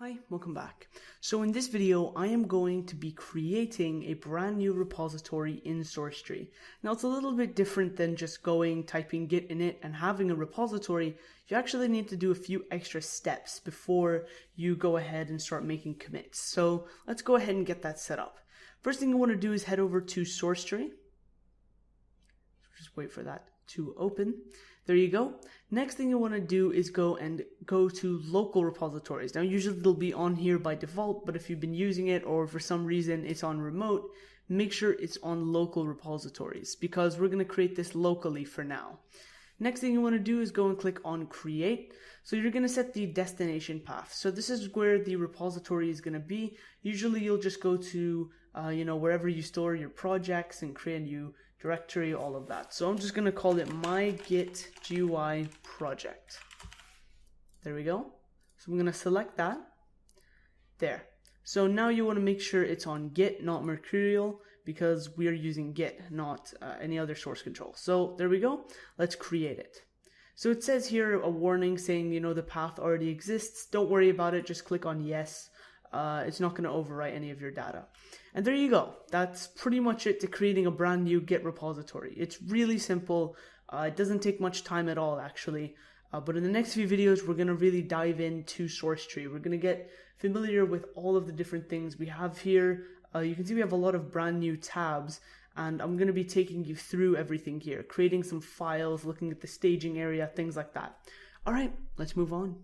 Hi, welcome back. So in this video, I am going to be creating a brand new repository in SourceTree. Now it's a little bit different than just typing git init and having a repository. You actually need to do a few extra steps before you go ahead and start making commits. So let's go ahead and get that set up. First thing you want to do is head over to SourceTree. Just wait for that to open. There you go. Next thing you want to do is go to local repositories. Now usually they'll be on here by default, but if you've been using it or for some reason it's on remote, make sure it's on local repositories because we're going to create this locally for now. Next thing you want to do is go and click on create. So you're going to set the destination path. So this is where the repository is going to be. Usually you'll just go to wherever you store your projects and create a new directory, all of that. So I'm just going to call it my Git GUI project. There we go. So I'm going to select that. There. So now you want to make sure it's on Git, not Mercurial, because we are using Git, not any other source control. So there we go. Let's create it. So it says here a warning saying, the path already exists. Don't worry about it. Just click on yes. It's not going to overwrite any of your data. And there you go. That's pretty much it to creating a brand new Git repository. It's really simple. It doesn't take much time at all, actually. But in the next few videos, we're going to really dive into SourceTree. We're going to get familiar with all of the different things we have here. You can see we have a lot of brand new tabs, and I'm going to be taking you through everything here, creating some files, looking at the staging area, things like that. All right, let's move on.